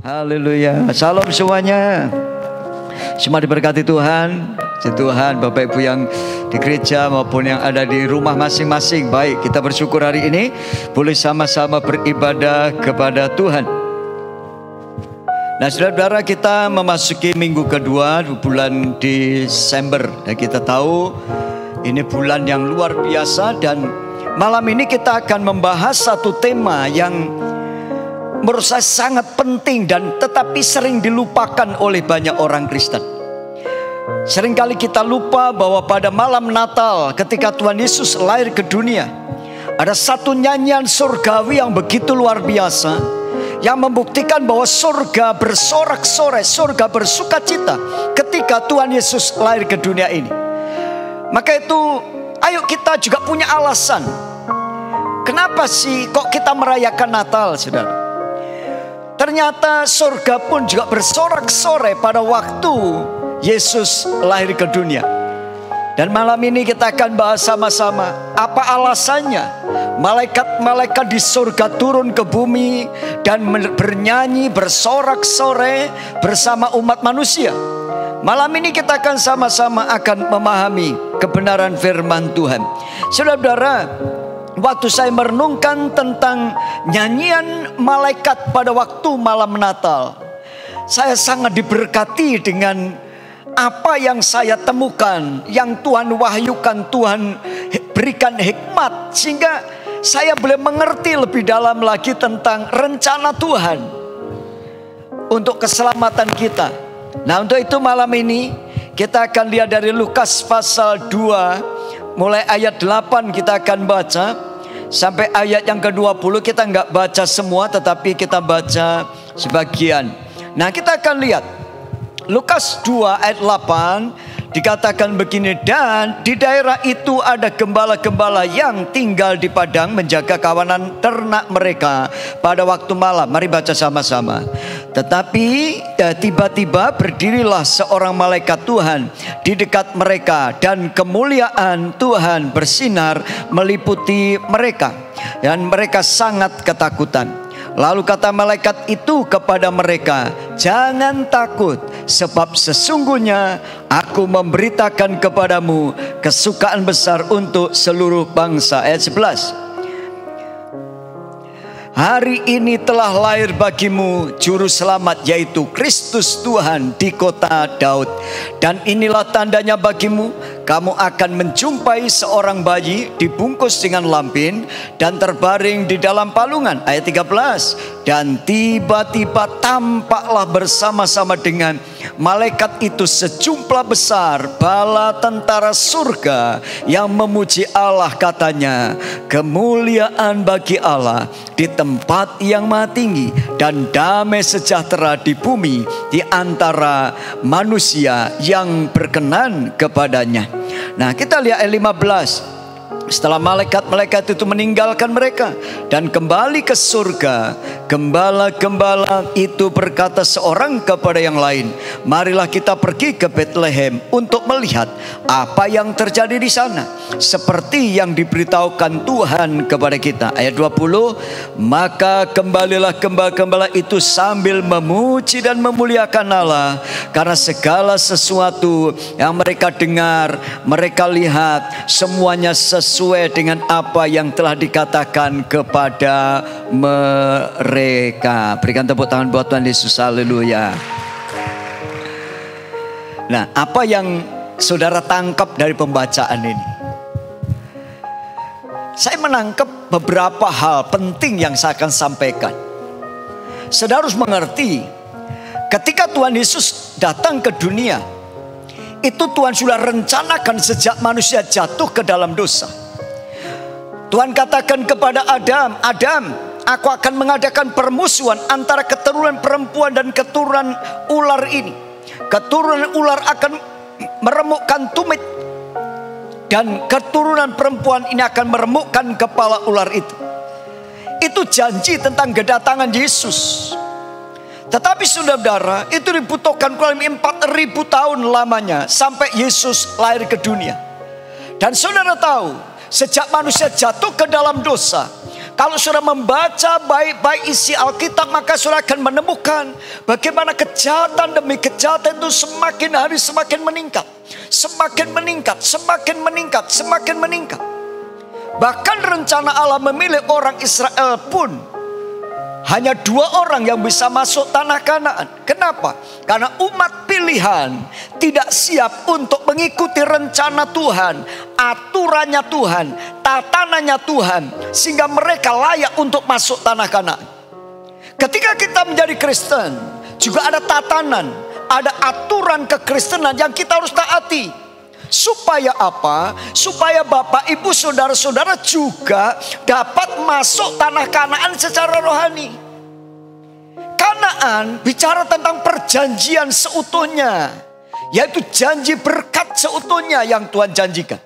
Haleluya. Salam semuanya. Semua diberkati Tuhan. Tuhan, Bapak Ibu yang di gereja maupun yang ada di rumah masing-masing. Baik, kita bersyukur hari ini boleh sama-sama beribadah kepada Tuhan. Nah, saudara-saudara, kita memasuki minggu kedua bulan Desember. Dan kita tahu ini bulan yang luar biasa. Dan malam ini kita akan membahas satu tema yang menurut saya sangat penting dan tetapi sering dilupakan oleh banyak orang Kristen. Seringkali kita lupa bahwa pada malam Natal ketika Tuhan Yesus lahir ke dunia, ada satu nyanyian surgawi yang begitu luar biasa, yang membuktikan bahwa surga bersorak-sorai, surga bersuka cita ketika Tuhan Yesus lahir ke dunia ini. Maka itu ayo kita juga punya alasan. Kenapa sih kok kita merayakan Natal, saudara? Ternyata surga pun juga bersorak-sorai pada waktu Yesus lahir ke dunia. Dan malam ini kita akan bahas sama-sama apa alasannya malaikat-malaikat di surga turun ke bumi dan bernyanyi bersorak-sorai bersama umat manusia. Malam ini kita akan sama-sama akan memahami kebenaran firman Tuhan. Saudara-saudara, waktu saya merenungkan tentang nyanyian malaikat pada waktu malam Natal, saya sangat diberkati dengan apa yang saya temukan, yang Tuhan wahyukan, Tuhan berikan hikmat, sehingga saya boleh mengerti lebih dalam lagi tentang rencana Tuhan untuk keselamatan kita. Nah, untuk itu malam ini kita akan lihat dari Lukas pasal 2, mulai ayat 8 kita akan baca sampai ayat yang ke-20. Kita nggak baca semua, tetapi kita baca sebagian. Nah, kita akan lihat Lukas 2 ayat 8 dikatakan begini, dan di daerah itu ada gembala-gembala yang tinggal di padang menjaga kawanan ternak mereka pada waktu malam. Mari baca sama-sama. Tetapi tiba-tiba berdirilah seorang malaikat Tuhan di dekat mereka, dan kemuliaan Tuhan bersinar meliputi mereka, dan mereka sangat ketakutan. Lalu kata malaikat itu kepada mereka, jangan takut, sebab sesungguhnya aku memberitakan kepadamu kesukaan besar untuk seluruh bangsa. Ayat 11. Hari ini telah lahir bagimu juru selamat, yaitu Kristus Tuhan di kota Daud. Dan inilah tandanya bagimu, kamu akan menjumpai seorang bayi dibungkus dengan lampin dan terbaring di dalam palungan. Ayat 13. Dan tiba-tiba tampaklah bersama-sama dengan malaikat itu sejumlah besar bala tentara surga yang memuji Allah, katanya, kemuliaan bagi Allah di tempat yang maha tinggi, dan damai sejahtera di bumi di antara manusia yang berkenan kepadanya. Nah, kita lihat ayat 15. Setelah malaikat-malaikat itu meninggalkan mereka dan kembali ke surga, gembala-gembala itu berkata seorang kepada yang lain, marilah kita pergi ke Bethlehem untuk melihat apa yang terjadi di sana, seperti yang diberitahukan Tuhan kepada kita. Ayat 20. Maka kembalilah gembala-gembala itu sambil memuji dan memuliakan Allah, karena segala sesuatu yang mereka dengar, mereka lihat, semuanya sesuai dengan apa yang telah dikatakan kepada mereka. Berikan tepuk tangan buat Tuhan Yesus. Haleluya. Nah, apa yang saudara tangkap dari pembacaan ini? Saya menangkap beberapa hal penting yang saya akan sampaikan. Saudara harus mengerti, ketika Tuhan Yesus datang ke dunia, itu Tuhan sudah rencanakan sejak manusia jatuh ke dalam dosa. Tuhan katakan kepada Adam, Adam, aku akan mengadakan permusuhan antara keturunan perempuan dan keturunan ular ini. Keturunan ular akan meremukkan tumit, dan keturunan perempuan ini akan meremukkan kepala ular itu. Itu janji tentang kedatangan Yesus. Tetapi saudara, itu dibutuhkan kurang lebih 4.000 tahun lamanya sampai Yesus lahir ke dunia. Dan saudara tahu, sejak manusia jatuh ke dalam dosa, Kalau saudara membaca baik-baik isi Alkitab, maka saudara akan menemukan bagaimana kejahatan demi kejahatan itu semakin hari semakin meningkat. Semakin meningkat, semakin meningkat, semakin meningkat. Bahkan rencana Allah memilih orang Israel pun hanya 2 orang yang bisa masuk tanah Kanaan. Kenapa? Karena umat pilihan tidak siap untuk mengikuti rencana Tuhan, aturannya Tuhan, tatanannya Tuhan, sehingga mereka layak untuk masuk tanah Kanaan. Ketika kita menjadi Kristen, juga ada tatanan, ada aturan kekristenan yang kita harus taati. Supaya apa? Supaya Bapak, Ibu, saudara-saudara juga dapat masuk tanah Kanaan secara rohani. Kanaan bicara tentang perjanjian seutuhnya, yaitu janji berkat seutuhnya yang Tuhan janjikan.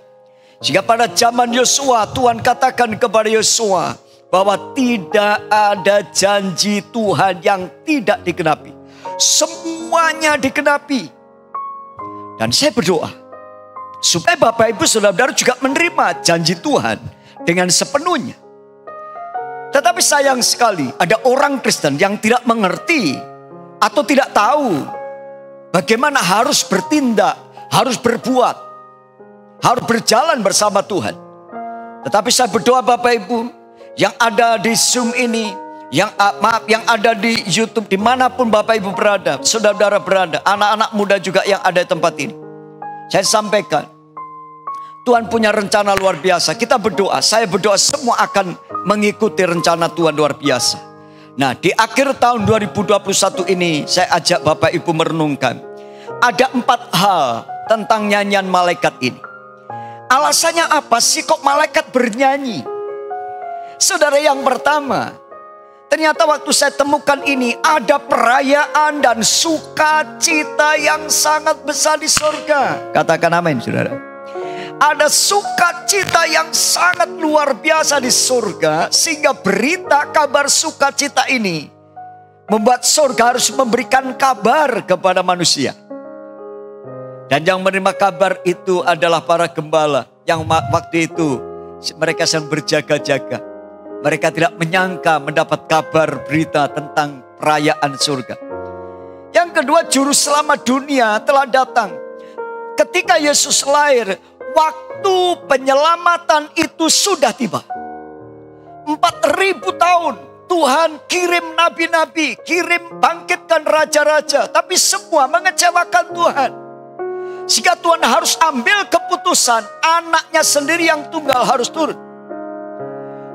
Jika pada zaman Yosua, Tuhan katakan kepada Yosua bahwa tidak ada janji Tuhan yang tidak digenapi. Semuanya digenapi. Dan saya berdoa supaya Bapak, Ibu, saudara-saudara juga menerima janji Tuhan dengan sepenuhnya. Tetapi sayang sekali ada orang Kristen yang tidak mengerti atau tidak tahu bagaimana harus bertindak, harus berbuat, harus berjalan bersama Tuhan. Tetapi saya berdoa Bapak, Ibu yang ada di Zoom ini, yang ada di YouTube, dimanapun Bapak, Ibu berada, saudara-saudara berada, anak-anak muda juga yang ada di tempat ini. Saya sampaikan, Tuhan punya rencana luar biasa. Kita berdoa, saya berdoa semua akan mengikuti rencana Tuhan luar biasa. Nah, di akhir tahun 2021 ini, saya ajak Bapak Ibu merenungkan. Ada 4 hal tentang nyanyian malaikat ini. Alasannya apa sih kok malaikat bernyanyi? Saudara, yang pertama, ternyata waktu saya temukan ini, ada perayaan dan sukacita yang sangat besar di surga. Katakan amin, saudara. Ada sukacita yang sangat luar biasa di surga, sehingga berita kabar sukacita ini membuat surga harus memberikan kabar kepada manusia. Dan yang menerima kabar itu adalah para gembala yang waktu itu mereka sedang berjaga-jaga. Mereka tidak menyangka mendapat kabar berita tentang perayaan surga. Yang kedua, juru selamat dunia telah datang. Ketika Yesus lahir, waktu penyelamatan itu sudah tiba. 4.000 tahun Tuhan kirim nabi-nabi, kirim bangkitkan raja-raja, tapi semua mengecewakan Tuhan. Sehingga Tuhan harus ambil keputusan, anaknya sendiri yang tunggal harus turun.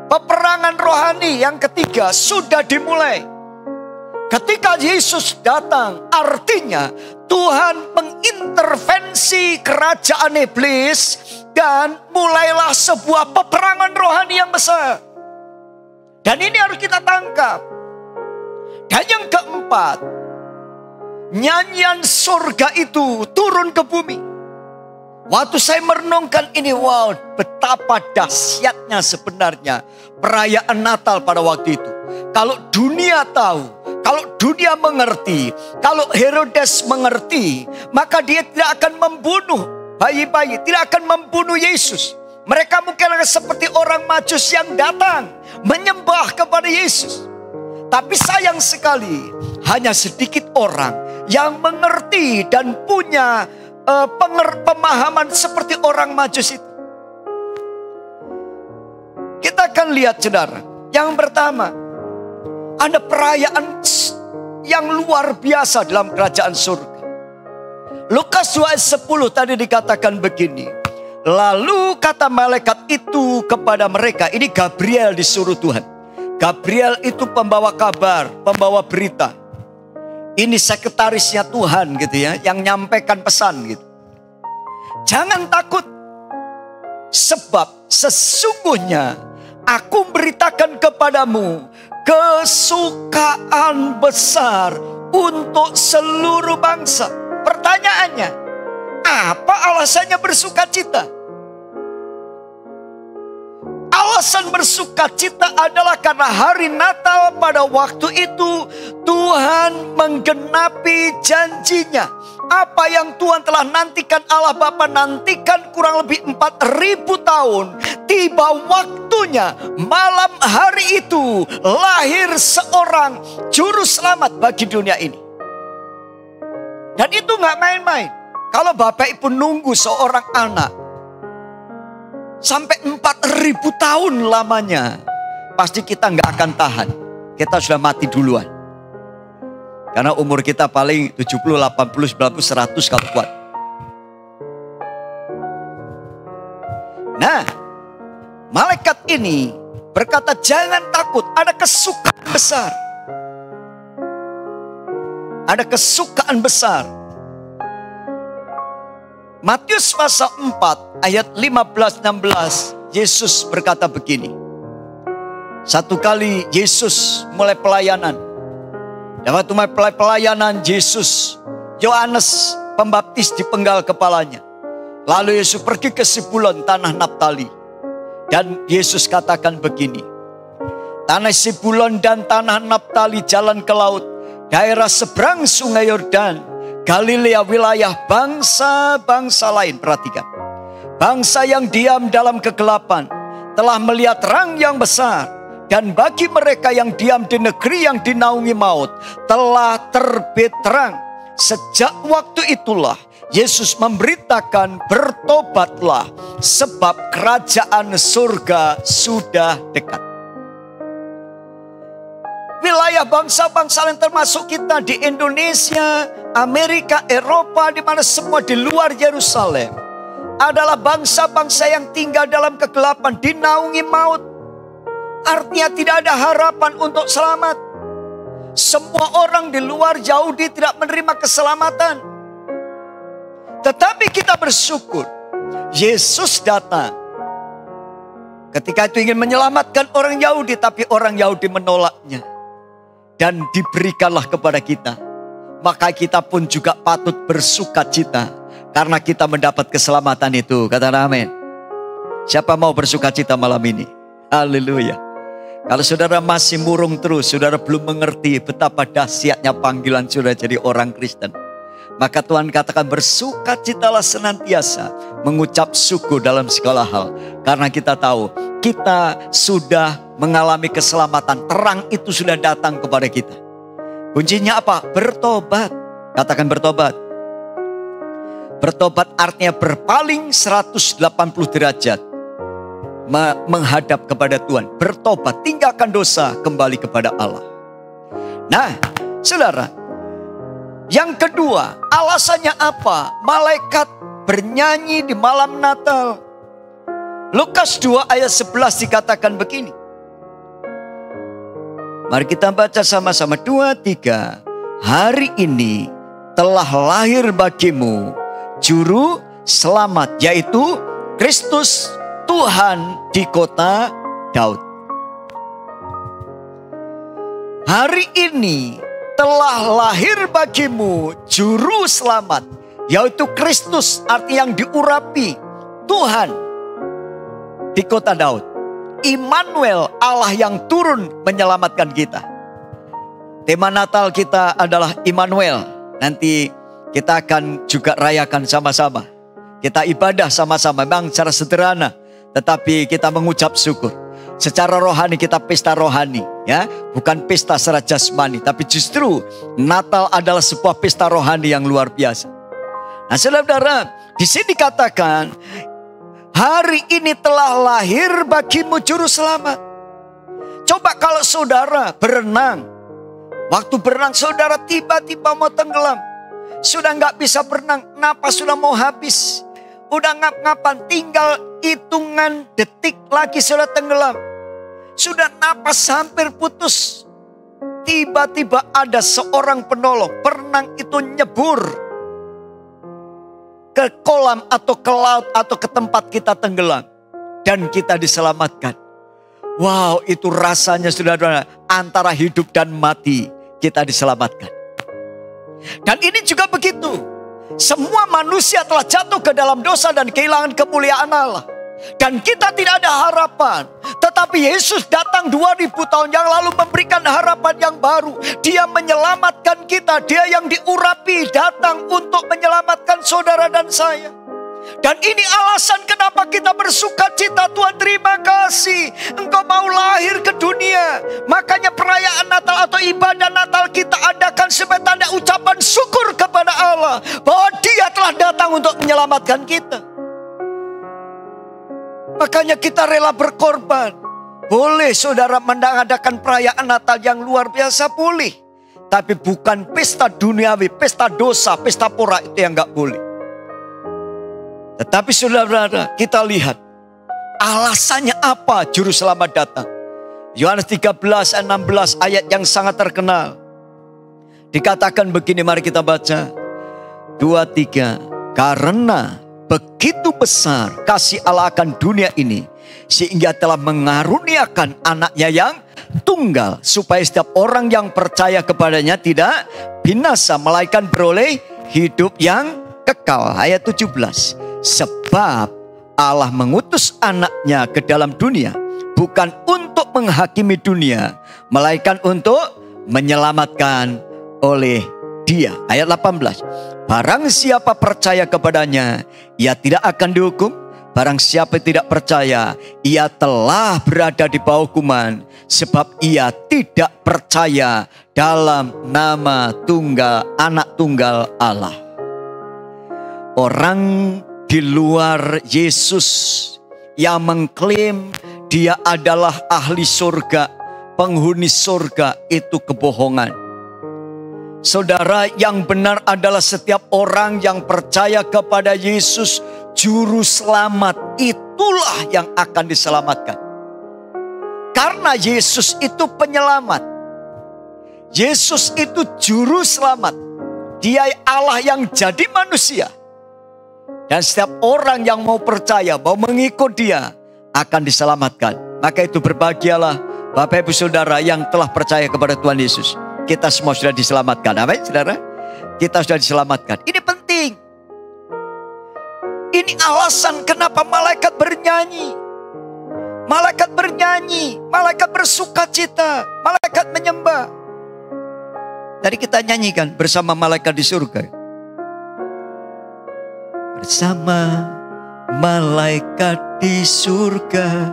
Peperangan rohani yang ketiga sudah dimulai. Ketika Yesus datang, artinya Tuhan mengintervensi kerajaan iblis dan mulailah sebuah peperangan rohani yang besar. Dan ini harus kita tangkap. Dan yang keempat, nyanyian surga itu turun ke bumi. Waktu saya merenungkan ini, wow, betapa dahsyatnya sebenarnya perayaan Natal pada waktu itu. Kalau dunia tahu, kalau dunia mengerti, kalau Herodes mengerti, maka dia tidak akan membunuh bayi-bayi, tidak akan membunuh Yesus. Mereka mungkin akan seperti orang Majus yang datang menyembah kepada Yesus. Tapi sayang sekali, hanya sedikit orang yang mengerti dan punya pemahaman seperti orang Majus itu. Kita akan lihat, saudara. Yang pertama, ada perayaan yang luar biasa dalam kerajaan surga. Lukas 2 ayat 10 tadi dikatakan begini. Lalu kata malaikat itu kepada mereka, ini Gabriel disuruh Tuhan. Gabriel itu pembawa kabar, pembawa berita. Ini sekretarisnya Tuhan gitu ya, yang nyampaikan pesan gitu. Jangan takut, sebab sesungguhnya aku beritakan kepadamu kesukaan besar untuk seluruh bangsa. Pertanyaannya, apa alasannya bersukacita? Alasan bersukacita adalah karena hari Natal pada waktu itu Tuhan menggenapi janjinya. Apa yang Tuhan telah nantikan, Allah Bapa nantikan kurang lebih 4.000 tahun. Tiba waktu tentunya malam hari itu lahir seorang juru selamat bagi dunia ini. Dan itu gak main-main. Kalau Bapak Ibu nunggu seorang anak sampai 4.000 tahun lamanya, pasti kita gak akan tahan. Kita sudah mati duluan. Karena umur kita paling 70, 80, 90, 100 kalau kuat. Nah, malaikat ini berkata, jangan takut, ada kesukaan besar. Ada kesukaan besar. Matius pasal 4 ayat 15-16, Yesus berkata begini. Satu kali Yesus mulai pelayanan. Dan waktu mulai pelayanan Yesus, Yohanes Pembaptis dipenggal kepalanya. Lalu Yesus pergi ke Zebulon, tanah Naftali. Dan Yesus katakan begini. Tanah Zebulon dan tanah Naftali, jalan ke laut, daerah seberang sungai Yordan, Galilea, wilayah bangsa-bangsa lain. Perhatikan. Bangsa yang diam dalam kegelapan telah melihat terang yang besar. Dan bagi mereka yang diam di negeri yang dinaungi maut, telah terbit terang. Sejak waktu itulah Yesus memberitakan, bertobatlah sebab kerajaan surga sudah dekat. Wilayah bangsa-bangsa yang termasuk kita di Indonesia, Amerika, Eropa, di mana semua di luar Yerusalem adalah bangsa-bangsa yang tinggal dalam kegelapan, dinaungi maut. Artinya tidak ada harapan untuk selamat. Semua orang di luar Yahudi tidak menerima keselamatan. Tetapi kita bersyukur, Yesus datang. Ketika itu ingin menyelamatkan orang Yahudi, tapi orang Yahudi menolaknya. Dan diberikanlah kepada kita. Maka kita pun juga patut bersukacita karena kita mendapat keselamatan itu. Katakan amin. Siapa mau bersukacita malam ini? Haleluya. Kalau saudara masih murung terus, saudara belum mengerti betapa dahsyatnya panggilan saudara jadi orang Kristen. Maka Tuhan katakan, bersukacitalah senantiasa, mengucap syukur dalam segala hal. Karena kita tahu, kita sudah mengalami keselamatan. Terang itu sudah datang kepada kita. Kuncinya apa? Bertobat. Katakan bertobat. Bertobat artinya berpaling 180 derajat. Menghadap kepada Tuhan. Bertobat, tinggalkan dosa, kembali kepada Allah. Nah, saudara, yang kedua, alasannya apa? Malaikat bernyanyi di malam Natal. Lukas 2 ayat 11 dikatakan begini. Mari kita baca sama-sama. 2, 3. Hari ini telah lahir bagimu juru selamat, yaitu Kristus Tuhan di kota Daud. Hari ini telah lahir bagimu juru selamat, yaitu Kristus, arti yang diurapi, Tuhan di kota Daud. Immanuel, Allah yang turun menyelamatkan kita. Tema Natal kita adalah Immanuel. Nanti kita akan juga rayakan sama-sama. Kita ibadah sama-sama, memang secara sederhana, tetapi kita mengucap syukur. Secara rohani kita pesta rohani, ya, bukan pesta secara jasmani, tapi justru Natal adalah sebuah pesta rohani yang luar biasa. Nah, saudara, di sini katakan, hari ini telah lahir bagimu juru selamat. Coba kalau saudara berenang, waktu berenang saudara tiba-tiba mau tenggelam, sudah nggak bisa berenang, napas sudah mau habis, udah ngap-ngapan, tinggal hitungan detik lagi sudah tenggelam. Sudah napas hampir putus. Tiba-tiba ada seorang penolong. Perenang itu nyebur ke kolam atau ke laut atau ke tempat kita tenggelam. Dan kita diselamatkan. Wow, itu rasanya saudara, antara hidup dan mati kita diselamatkan. Dan ini juga begitu. Semua manusia telah jatuh ke dalam dosa dan kehilangan kemuliaan Allah. Dan kita tidak ada harapan. Tetapi Yesus datang 2000 tahun yang lalu memberikan harapan yang baru. Dia menyelamatkan kita. Dia yang diurapi datang untuk menyelamatkan saudara dan saya. Dan ini alasan kenapa kita bersuka cita. Tuhan, terima kasih Engkau mau lahir ke dunia. Makanya perayaan Natal atau ibadah Natal kita adakan sebagai tanda ucapan syukur kepada Allah bahwa Dia telah datang untuk menyelamatkan kita. Makanya kita rela berkorban. Boleh saudara mengadakan perayaan Natal yang luar biasa, boleh. Tapi bukan pesta duniawi, pesta dosa, pesta pora, itu yang gak boleh. Tetapi saudara, kita lihat alasannya apa juru selamat datang. Yohanes 13 ayat 16, ayat yang sangat terkenal. Dikatakan begini, mari kita baca. 2, 3. Karena begitu besar kasih Allah akan dunia ini, sehingga telah mengaruniakan anaknya yang tunggal, supaya setiap orang yang percaya kepadanya tidak binasa, melainkan beroleh hidup yang kekal. Ayat 17. Sebab Allah mengutus anaknya ke dalam dunia, bukan untuk menghakimi dunia, melainkan untuk menyelamatkan oleh Dia. Ayat 18. Barang siapa percaya kepadanya, ia tidak akan dihukum. Barang siapa tidak percaya, ia telah berada di bawah hukuman, sebab ia tidak percaya dalam nama anak tunggal Allah. Orang di luar Yesus yang mengklaim Dia adalah ahli surga, penghuni surga, itu kebohongan. Saudara, yang benar adalah setiap orang yang percaya kepada Yesus Juru Selamat, itulah yang akan diselamatkan. Karena Yesus itu penyelamat. Yesus itu Juru Selamat. Dia Allah yang jadi manusia. Dan setiap orang yang mau percaya, mau mengikut Dia, akan diselamatkan. Maka itu berbahagialah Bapak Ibu Saudara yang telah percaya kepada Tuhan Yesus. Kita semua sudah diselamatkan. Amin, saudara. Kita sudah diselamatkan. Ini penting. Ini alasan kenapa malaikat bernyanyi. Malaikat bernyanyi, malaikat bersuka cita, malaikat menyembah. Tadi kita nyanyikan bersama malaikat di surga. Bersama malaikat di surga,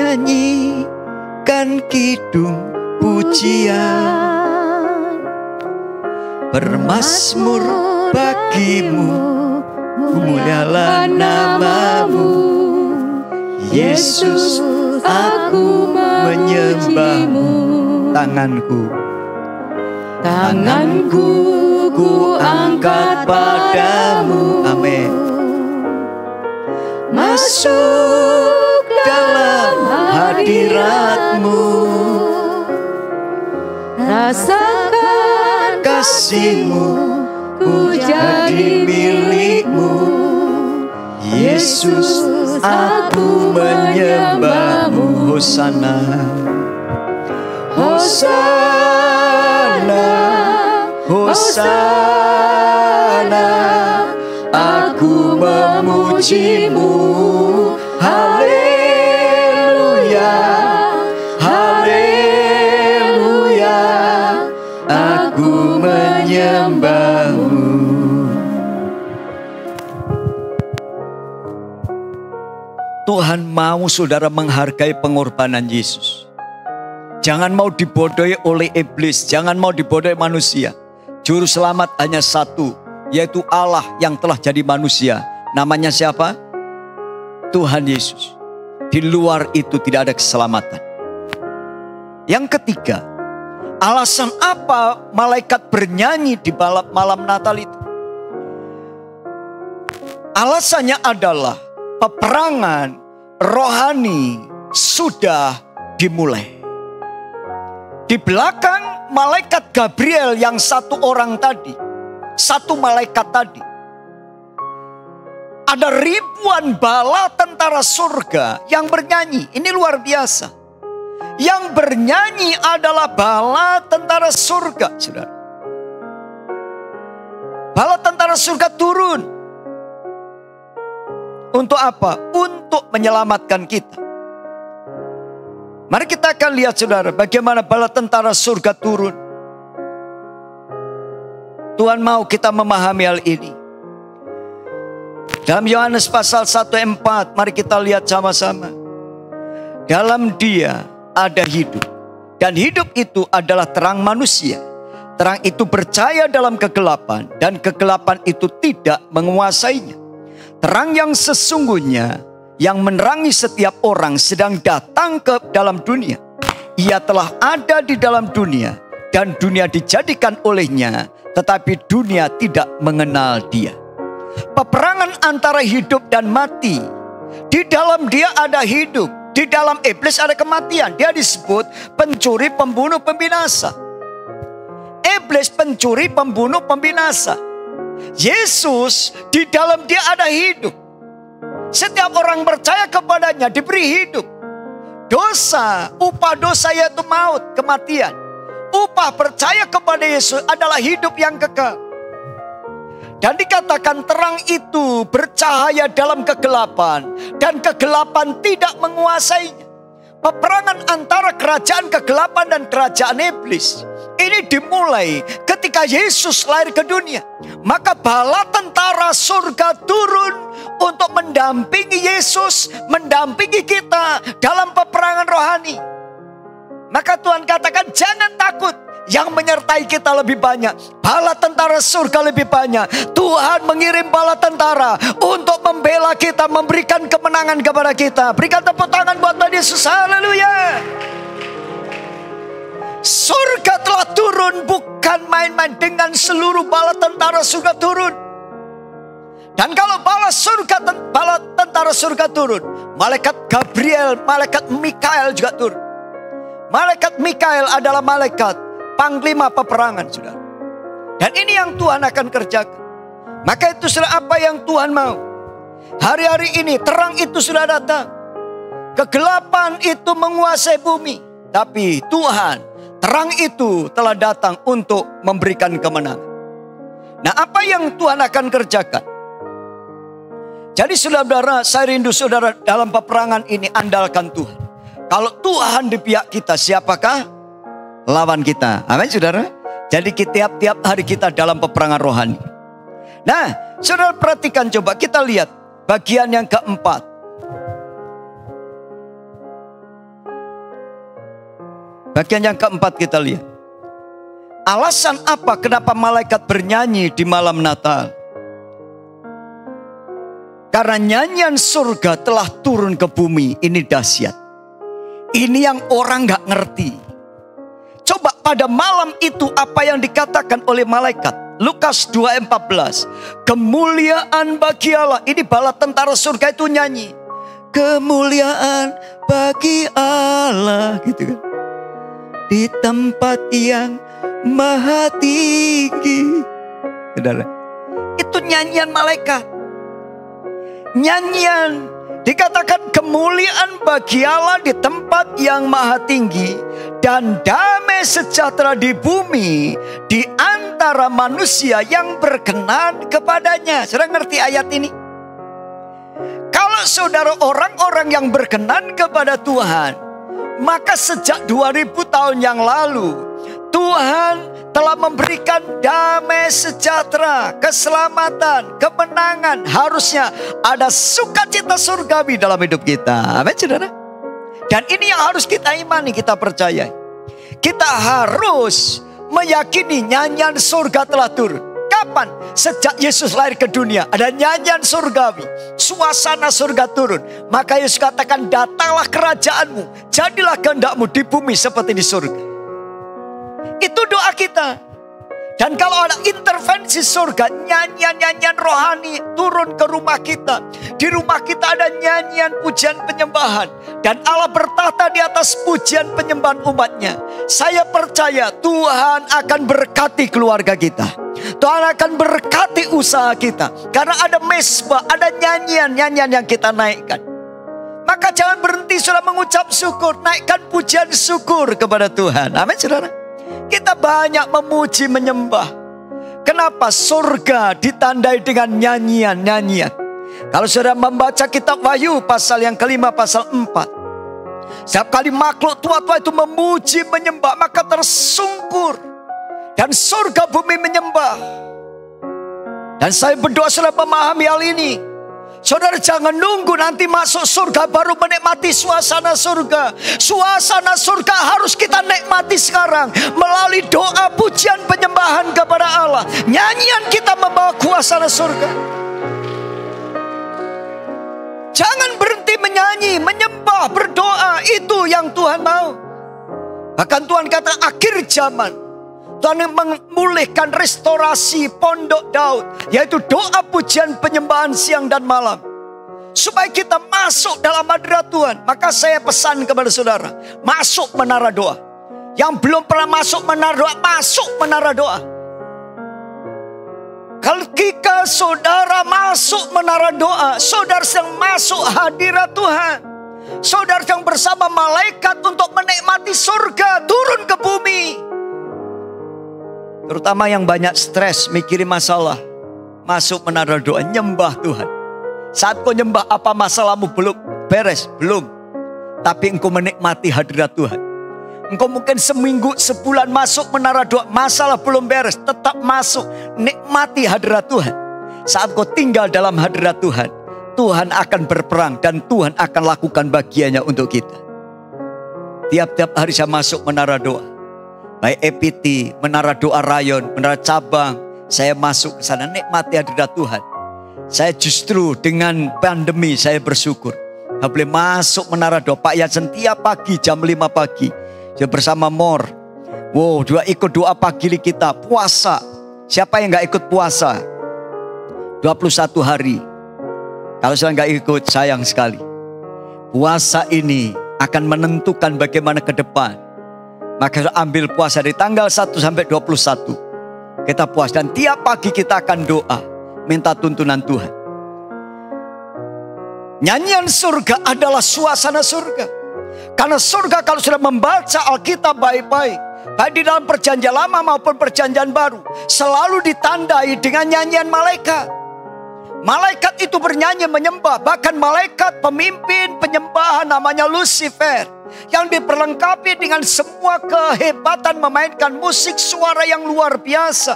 nyanyikan kidung pujian, bermazmur bagimu, mulialah namamu, Yesus, aku menyembahmu. Tanganku ku angkat padamu. Amin. Masuk dalam hadiratmu, rasakan kasihmu, ku jadi milikmu. Yesus, aku menyembahmu. Hosana, Hosana, Hosana, aku memujimu. Haleluya, haleluya, aku menyembahmu. Tuhan mau saudara menghargai pengorbanan Yesus. Jangan mau dibodohi oleh iblis, jangan mau dibodohi manusia. Juru selamat hanya satu, yaitu Allah yang telah jadi manusia. Namanya siapa? Tuhan Yesus. Di luar itu tidak ada keselamatan. Yang ketiga, alasan apa malaikat bernyanyi di malam Natal itu? Alasannya adalah peperangan rohani sudah dimulai. Di belakang malaikat Gabriel yang satu orang tadi, satu malaikat tadi, ada ribuan bala tentara surga yang bernyanyi. Ini luar biasa. Yang bernyanyi adalah bala tentara surga, saudara. Bala tentara surga turun. Untuk apa? Untuk menyelamatkan kita. Mari kita akan lihat saudara, bagaimana bala tentara surga turun. Tuhan mau kita memahami hal ini. Dalam Yohanes pasal 1 ayat 4, mari kita lihat sama-sama. Dalam Dia ada hidup, dan hidup itu adalah terang manusia. Terang itu percaya dalam kegelapan, dan kegelapan itu tidak menguasainya. Terang yang sesungguhnya yang menerangi setiap orang sedang datang ke dalam dunia. Ia telah ada di dalam dunia, dan dunia dijadikan olehnya, tetapi dunia tidak mengenal Dia. Peperangan antara hidup dan mati. Di dalam Dia ada hidup, di dalam iblis ada kematian. Dia disebut pencuri, pembunuh, pembinasa. Iblis pencuri, pembunuh, pembinasa. Yesus di dalam Dia ada hidup. Setiap orang percaya kepadanya diberi hidup. Dosa, upah dosa yaitu maut, kematian. Upah percaya kepada Yesus adalah hidup yang kekal. Dan dikatakan terang itu bercahaya dalam kegelapan, dan kegelapan tidak menguasainya. Peperangan antara kerajaan kegelapan dan kerajaan iblis ini dimulai ketika Yesus lahir ke dunia. Maka bala tentara surga turun untuk mendampingi Yesus, mendampingi kita dalam peperangan rohani. Maka Tuhan katakan jangan takut, yang menyertai kita lebih banyak. Bala tentara surga lebih banyak. Tuhan mengirim bala tentara untuk membela kita, memberikan kemenangan kepada kita. Berikan tepuk tangan buat Tuhan Yesus. Haleluya. Surga telah turun, bukan main-main. Dengan seluruh bala tentara surga turun. Dan kalau bala tentara surga turun, malaikat Gabriel, malaikat Mikael juga turun. Malaikat Mikael adalah malaikat panglima peperangan, saudara. Dan ini yang Tuhan akan kerjakan. Maka itu sudah apa yang Tuhan mau. Hari-hari ini terang itu sudah datang. Kegelapan itu menguasai bumi. Tapi Tuhan, terang itu telah datang untuk memberikan kemenangan. Nah, apa yang Tuhan akan kerjakan? Jadi saudara, saya rindu saudara dalam peperangan ini andalkan Tuhan. Kalau Tuhan di pihak kita, siapakah lawan kita? Amin saudara. Jadi tiap-tiap hari kita dalam peperangan rohani. Nah, saudara perhatikan, coba kita lihat bagian yang keempat. Bagian yang keempat kita lihat. Alasan apa kenapa malaikat bernyanyi di malam Natal? Karena nyanyian surga telah turun ke bumi. Ini dahsyat. Ini yang orang gak ngerti. Coba pada malam itu apa yang dikatakan oleh malaikat. Lukas 2:14. Kemuliaan bagi Allah. Ini bala tentara surga itu nyanyi. Kemuliaan bagi Allah. Gitu kan. Di tempat yang maha tinggi. Saudara, itu nyanyian malaikat. Nyanyian dikatakan kemuliaan bagi Allah di tempat yang maha tinggi, dan damai sejahtera di bumi di antara manusia yang berkenan kepadanya. Saudara ngerti ayat ini? Kalau saudara orang-orang yang berkenan kepada Tuhan, maka sejak 2000 tahun yang lalu Tuhan telah memberikan damai sejahtera, keselamatan, kemenangan. Harusnya ada sukacita surgawi dalam hidup kita. Amin saudara. Dan ini yang harus kita imani, kita percayai. Kita harus meyakini nyanyian surga telah turun. Kapan? Sejak Yesus lahir ke dunia ada nyanyian surgawi, suasana surga turun. Maka Yesus katakan, datanglah kerajaanmu, jadilah kehendakmu di bumi seperti di surga. Itu doa kita. Dan kalau ada intervensi surga, nyanyian-nyanyian rohani turun ke rumah kita. Di rumah kita ada nyanyian pujian penyembahan. Dan Allah bertahta di atas pujian penyembahan umatnya. Saya percaya Tuhan akan berkati keluarga kita. Tuhan akan berkati usaha kita. Karena ada mesbah, ada nyanyian-nyanyian yang kita naikkan. Maka jangan berhenti sudah mengucap syukur. Naikkan pujian syukur kepada Tuhan. Amin saudara. Kita banyak memuji, menyembah. Kenapa? Surga ditandai dengan nyanyian-nyanyian. Kalau saudara membaca kitab Wahyu pasal yang kelima, pasal 4. Setiap kali makhluk tua-tua itu memuji, menyembah, maka tersungkur. Dan surga bumi menyembah. Dan saya berdoa saudara memahami hal ini. Saudara jangan nunggu nanti masuk surga baru menikmati suasana surga. Suasana surga harus kita nikmati sekarang. Melalui doa, pujian, penyembahan kepada Allah. Nyanyian kita membawa suasana surga. Jangan berhenti menyanyi, menyembah, berdoa. Itu yang Tuhan mau. Bahkan Tuhan kata akhir zaman. Tuhan yang memulihkan restorasi pondok Daud. Yaitu doa, pujian, penyembahan siang dan malam. Supaya kita masuk dalam hadirat Tuhan. Maka saya pesan kepada saudara. Masuk menara doa. Yang belum pernah masuk menara doa. Masuk menara doa. Ketika saudara masuk menara doa. Saudara sedang masuk hadirat Tuhan. Saudara sedang bersama malaikat untuk menikmati surga turun ke bumi. Terutama yang banyak stres, mikirin masalah. Masuk menara doa, nyembah Tuhan. Saat kau nyembah, apa masalahmu belum beres? Belum. Tapi engkau menikmati hadirat Tuhan. Engkau mungkin seminggu, sebulan masuk menara doa, masalah belum beres. Tetap masuk, nikmati hadirat Tuhan. Saat kau tinggal dalam hadirat Tuhan, Tuhan akan berperang dan Tuhan akan lakukan bagiannya untuk kita. Tiap-tiap hari saya masuk menara doa. Baik EPT, menara doa rayon, menara cabang. Saya masuk ke sana, nikmati hadirat Tuhan. Saya justru dengan pandemi saya bersyukur. Saya boleh masuk menara doa. Pak Yasen tiap pagi jam 5 pagi. Saya bersama Mor. Wow, ikut doa pagi kita. Puasa. Siapa yang gak ikut puasa? 21 hari. Kalau saya gak ikut, sayang sekali. Puasa ini akan menentukan bagaimana ke depan. Maka ambil puasa dari tanggal 1 sampai 21. Kita puas dan tiap pagi kita akan doa. Minta tuntunan Tuhan. Nyanyian surga adalah suasana surga. Karena surga kalau sudah membaca Alkitab baik-baik. Baik di dalam perjanjian lama maupun perjanjian baru. Selalu ditandai dengan nyanyian malaikat. Malaikat itu bernyanyi menyembah. Bahkan malaikat pemimpin penyembahan namanya Lucifer. Yang diperlengkapi dengan semua kehebatan memainkan musik suara yang luar biasa.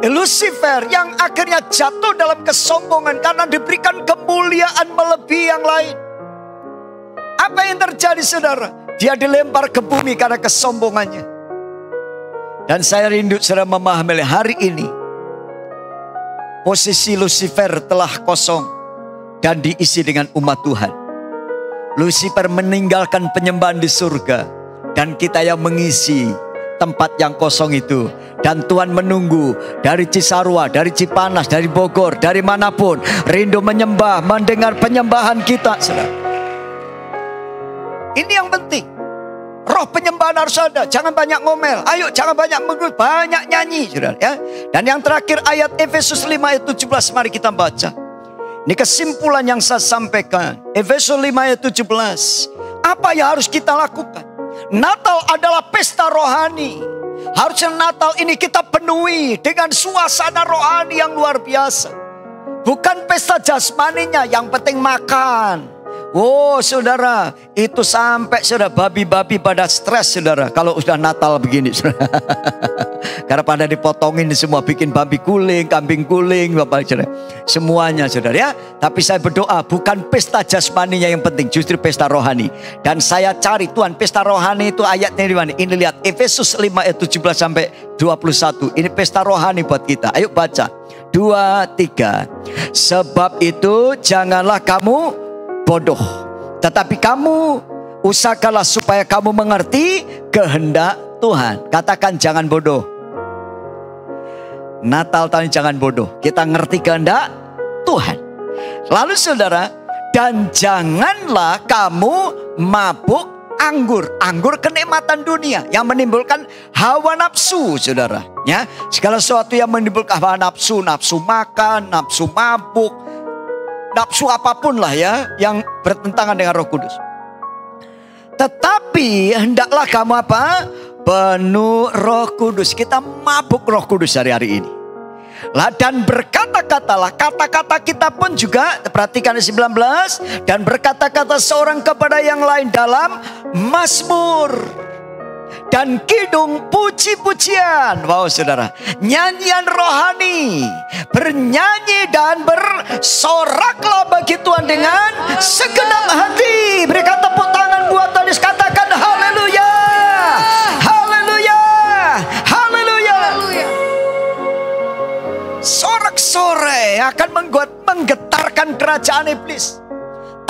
Lucifer yang akhirnya jatuh dalam kesombongan karena diberikan kemuliaan melebihi yang lain. Apa yang terjadi saudara? Dia dilempar ke bumi karena kesombongannya. Dan saya rindu saudara memahami hari ini. Posisi Lucifer telah kosong dan diisi dengan umat Tuhan. Lucifer meninggalkan penyembahan di surga. Dan kita yang mengisi tempat yang kosong itu. Dan Tuhan menunggu dari Cisarua, dari Cipanas, dari Bogor, dari manapun. Rindu menyembah, mendengar penyembahan kita. Saudara. Ini yang penting. Roh penyembahan harus ada. Jangan banyak ngomel. Ayo jangan banyak mengeluh, banyak nyanyi. Saudara, ya. Dan yang terakhir ayat Efesus 5 ayat 17. Mari kita baca. Ini kesimpulan yang saya sampaikan. Efesus 5 ayat 17. Apa yang harus kita lakukan? Natal adalah pesta rohani. Harusnya Natal ini kita penuhi dengan suasana rohani yang luar biasa. Bukan pesta jasmaninya, yang penting makan. Oh saudara, itu sampai saudara babi-babi pada stres saudara. Kalau sudah Natal begini saudara. Karena pada dipotongin semua, bikin babi guling, kambing guling, bapak saudara. Semuanya saudara ya. Tapi saya berdoa bukan pesta jasmaninya yang penting, justru pesta rohani. Dan saya cari Tuhan pesta rohani itu ayatnya di mana? Ini lihat Efesus 5 ayat 17 sampai 21. Ini pesta rohani buat kita. Ayo baca. 2, 3. Sebab itu janganlah kamu bodoh, tetapi kamu usahakanlah supaya kamu mengerti kehendak Tuhan. Katakan jangan bodoh. Natal tahun ini jangan bodoh. Kita ngerti kehendak Tuhan. Lalu saudara, dan janganlah kamu mabuk anggur. Anggur kenikmatan dunia yang menimbulkan hawa nafsu saudara. Ya, segala sesuatu yang menimbulkan hawa nafsu, nafsu makan, nafsu mabuk, nafsu apapun lah ya yang bertentangan dengan Roh Kudus. Tetapi hendaklah kamu apa? Penuh Roh Kudus. Kita mabuk Roh Kudus hari-hari ini. Lah dan berkata-katalah, kata-kata kita pun juga, perhatikan 19, dan berkata-kata seorang kepada yang lain dalam mazmur dan kidung puji-pujian. Wow saudara, nyanyian rohani, bernyanyi dan bersoraklah bagi Tuhan dengan segenap hati. Berikan tepuk tangan buat Tuhan, katakan haleluya, haleluya, haleluya. Sorak-sorai akan menggetarkan kerajaan iblis.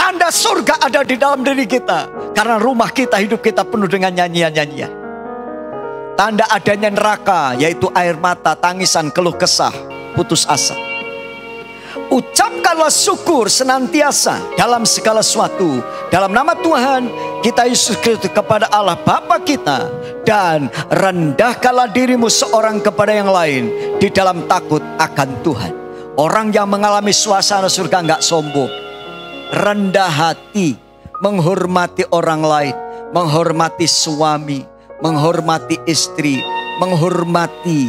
Tanda surga ada di dalam diri kita, karena rumah kita, hidup kita penuh dengan nyanyian-nyanyian. Tanda adanya neraka yaitu air mata, tangisan, keluh kesah, putus asa. Ucapkanlah syukur senantiasa dalam segala sesuatu dalam nama Tuhan kita Yesus Kristus kepada Allah Bapa kita, dan rendahkanlah dirimu seorang kepada yang lain di dalam takut akan Tuhan. Orang yang mengalami suasana surga enggak sombong, rendah hati, menghormati orang lain, menghormati suami, menghormati istri, menghormati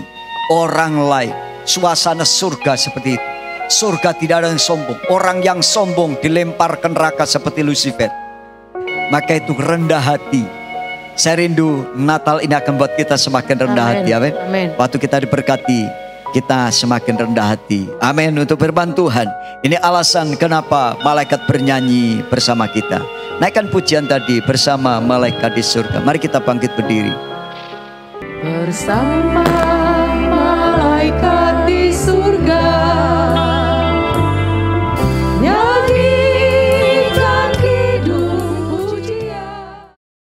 orang lain. Suasana surga seperti itu. Surga tidak ada yang sombong. Orang yang sombong dilempar ke neraka seperti Lucifer. Maka itu rendah hati. Saya rindu Natal ini akan buat kita semakin rendah hati. Amin. Waktu kita diberkati, kita semakin rendah hati. Amin. Untuk firman Tuhan, ini alasan kenapa malaikat bernyanyi bersama kita. Naikkan pujian tadi bersama malaikat di surga. Mari kita bangkit berdiri. Bersama